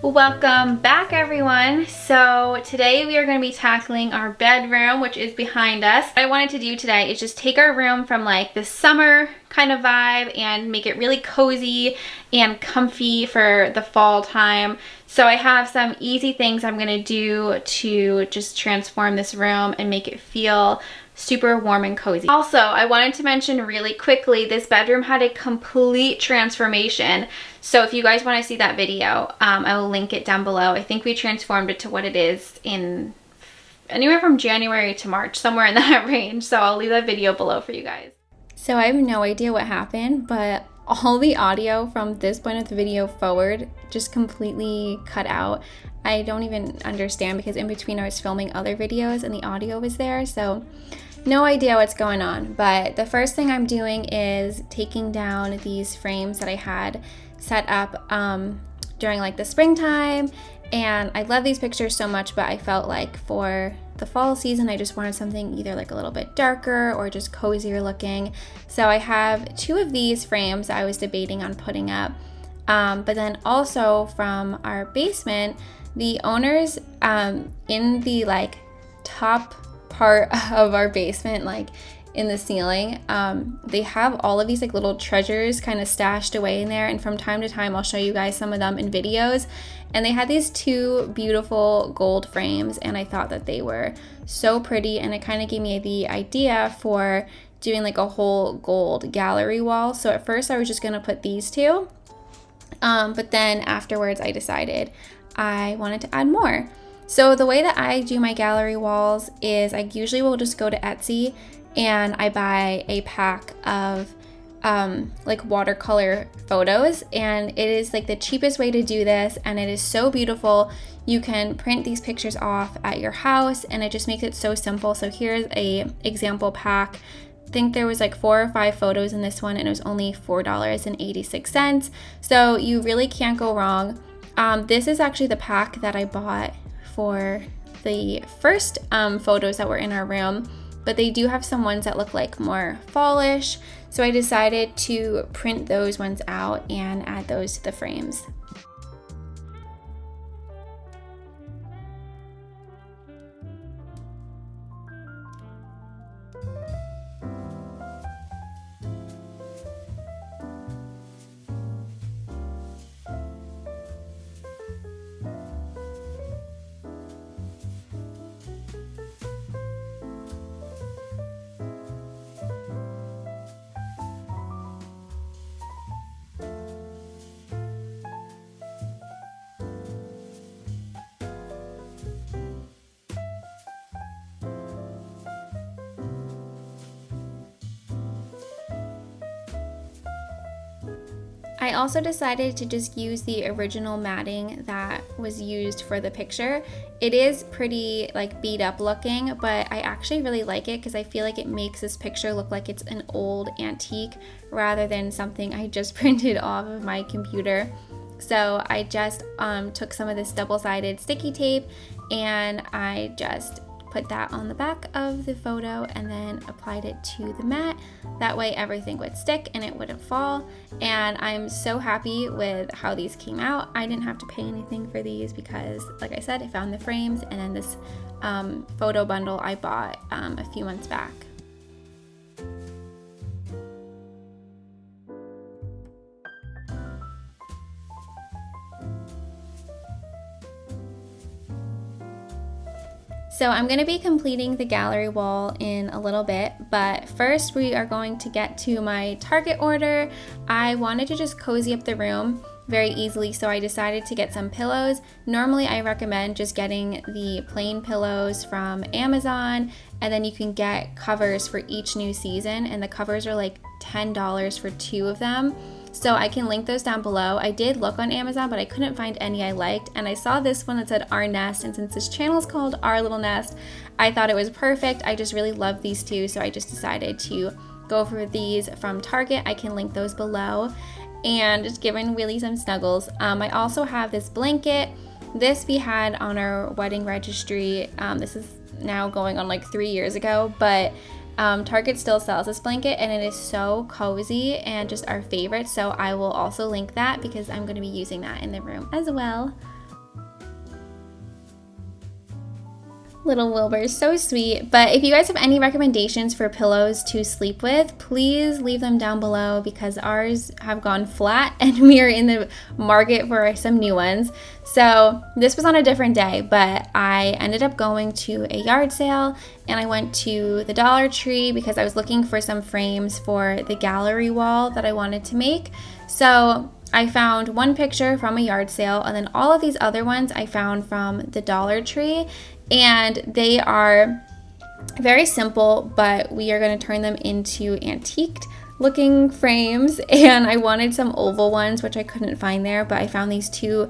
Welcome back, everyone. So today we are going to be tackling our bedroom, which is behind us. What I wanted to do today is just take our room from like the summer kind of vibe and make it really cozy and comfy for the fall time. So I have some easy things I'm going to do to just transform this room and make it feel super warm and cozy. Also, I wanted to mention really quickly, this bedroom had a complete transformation. So if you guys want to see that video, I will link it down below. I think we transformed it to what it is in anywhere from January to March, somewhere in that range. So I'll leave that video below for you guys. So I have no idea what happened, but all the audio from this point of the video forward just completely cut out. I don't even understand because in between I was filming other videos and the audio was there. So no idea what's going on. But the first thing I'm doing is taking down these frames that I had set up during like the springtime, and I love these pictures so much, but I felt like for the fall season I just wanted something either like a little bit darker or just cozier looking. So I have two of these frames I was debating on putting up, but then also from our basement, the owners in the like top part of our basement, like in the ceiling, they have all of these like little treasures kind of stashed away in there, and from time to time I'll show you guys some of them in videos. And they had these two beautiful gold frames, and I thought that they were so pretty, and it kind of gave me the idea for doing like a whole gold gallery wall. So at first I was just gonna put these two, but then afterwards I decided I wanted to add more. So the way that I do my gallery walls is I usually will just go to Etsy and I buy a pack of like watercolor photos, and it is like the cheapest way to do this, and it is so beautiful. You can print these pictures off at your house, and it just makes it so simple. So here's a example pack. I think there was like 4 or 5 photos in this one, and it was only $4.86. So you really can't go wrong. This is actually the pack that I bought for the first photos that were in our room, but they do have some ones that look like more fallish, so I decided to print those ones out and add those to the frames. I also decided to just use the original matting that was used for the picture. It is pretty like beat up looking, but I actually really like it because I feel like it makes this picture look like it's an old antique rather than something I just printed off of my computer. So I just took some of this double-sided sticky tape and I just put that on the back of the photo and then applied it to the mat. That way everything would stick and it wouldn't fall. And I'm so happy with how these came out. I didn't have to pay anything for these because, like I said, I found the frames, and then this photo bundle I bought a few months back. So I'm going to be completing the gallery wall in a little bit, but first we are going to get to my Target order. I wanted to just cozy up the room very easily, so I decided to get some pillows. Normally I recommend just getting the plain pillows from Amazon, and then you can get covers for each new season, and the covers are like $10 for 2 of them. So I can link those down below. I did look on Amazon, but I couldn't find any I liked, and I saw this one that said Our Nest, and since this channel is called Our Little Nest, I thought it was perfect. I just really love these two, so I just decided to go for these from Target. I can link those below, and just giving Willie some snuggles. I also have this blanket. This we had on our wedding registry. This is now going on like 3 years ago, but Target still sells this blanket, and it is so cozy and just our favorite, so I will also link that because I'm going to be using that in the room as well. Little Wilbur, so sweet. But if you guys have any recommendations for pillows to sleep with, please leave them down below because ours have gone flat and we are in the market for some new ones. So this was on a different day, but I ended up going to a yard sale and I went to the Dollar Tree because I was looking for some frames for the gallery wall that I wanted to make. So I found one picture from a yard sale, and then all of these other ones I found from the Dollar Tree, and they are very simple, but we are going to turn them into antiqued looking frames. And I wanted some oval ones, which I couldn't find there, but I found these two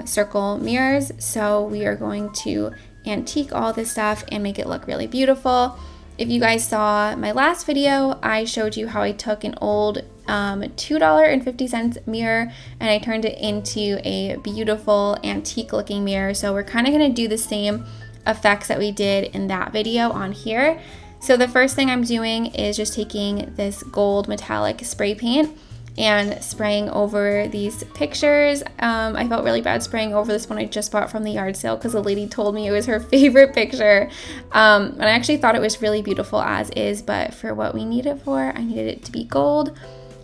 circle mirrors. So we are going to antique all this stuff and make it look really beautiful. If you guys saw my last video, I showed you how I took an old $2.50 mirror and I turned it into a beautiful antique looking mirror. So we're kind of going to do the same effects that we did in that video on here. So the first thing I'm doing is just taking this gold metallic spray paint and spraying over these pictures. I felt really bad spraying over this one I just bought from the yard sale because the lady told me it was her favorite picture. And I actually thought it was really beautiful as is, but for what we need it for, I needed it to be gold.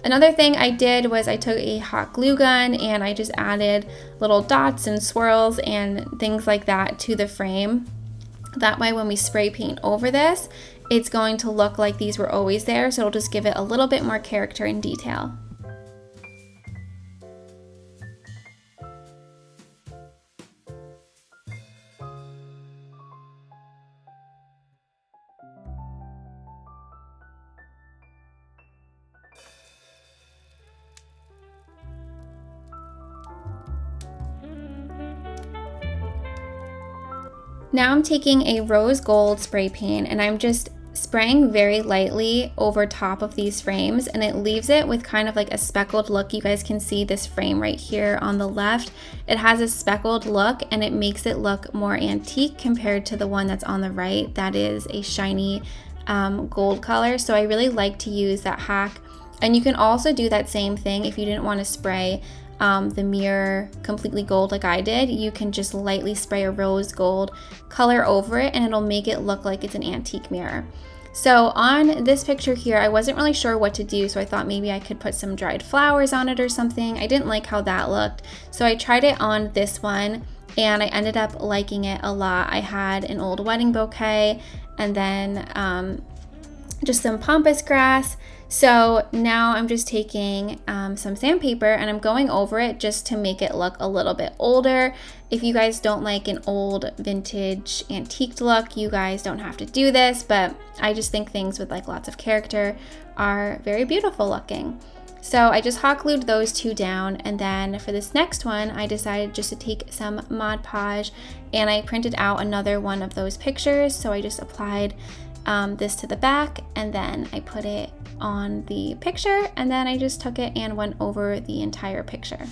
Another thing I did was I took a hot glue gun and I just added little dots and swirls and things like that to the frame. That way when we spray paint over this, it's going to look like these were always there, so it'll just give it a little bit more character and detail. Now I'm taking a rose gold spray paint and I'm just spraying very lightly over top of these frames, and it leaves it with kind of like a speckled look. You guys can see this frame right here on the left. It has a speckled look and it makes it look more antique compared to the one that's on the right that is a shiny gold color. So I really like to use that hack. And you can also do that same thing if you didn't want to spray the mirror completely gold like I did. You can just lightly spray a rose gold color over it and it'll make it look like it's an antique mirror. So on this picture here, I wasn't really sure what to do, so I thought maybe I could put some dried flowers on it or something. I didn't like how that looked, so I tried it on this one and I ended up liking it a lot. I had an old wedding bouquet and then just some pampas grass. So now I'm just taking some sandpaper and I'm going over it just to make it look a little bit older. If you guys don't like an old vintage antiqued look, you guys don't have to do this, but I just think things with like lots of character are very beautiful looking. So I just hot glued those two down, and then for this next one I decided just to take some Mod Podge and I printed out another one of those pictures. So I just applied this to the back and then I put it on the picture, and then I just took it and went over the entire picture.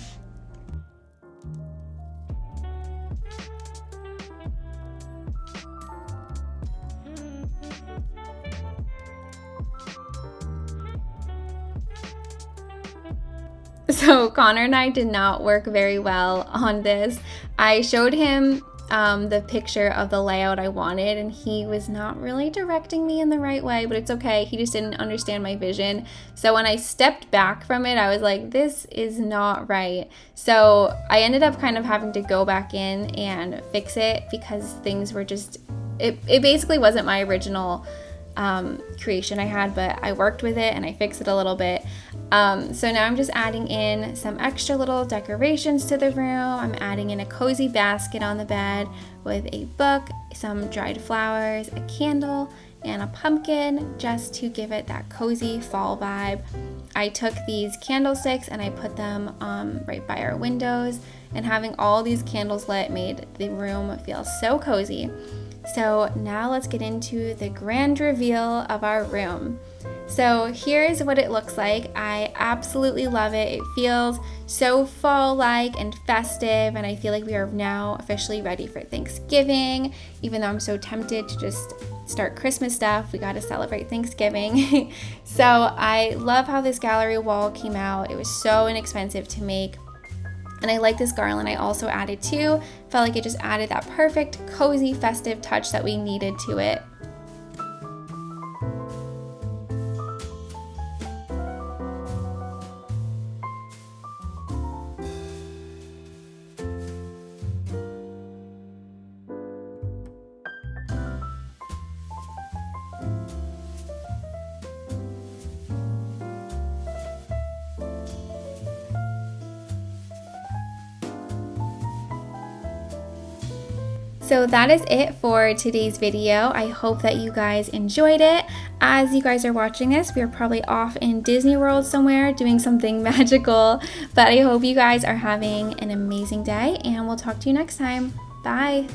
So Connor and I did not work very well on this. I showed him the picture of the layout I wanted and he was not really directing me in the right way, but it's okay. He just didn't understand my vision. So when I stepped back from it, I was like, this is not right. So I ended up kind of having to go back in and fix it because things were just, it basically wasn't my original creation I had, but I worked with it and I fixed it a little bit. So now I'm just adding in some extra little decorations to the room. I'm adding in a cozy basket on the bed with a book, some dried flowers, a candle, and a pumpkin just to give it that cozy fall vibe. I took these candlesticks and I put them right by our windows, and having all these candles lit made the room feel so cozy. So now let's get into the grand reveal of our room. So here's what it looks like. I absolutely love it. It feels so fall-like and festive, and I feel like we are now officially ready for Thanksgiving. Even though I'm so tempted to just start Christmas stuff, we got to celebrate Thanksgiving. So I love how this gallery wall came out. It was so inexpensive to make. And I like this garland I also added too. Felt like it just added that perfect, cozy, festive touch that we needed to it. So that is it for today's video. I hope that you guys enjoyed it. As you guys are watching this, we are probably off in Disney World somewhere doing something magical. But I hope you guys are having an amazing day, and we'll talk to you next time. Bye.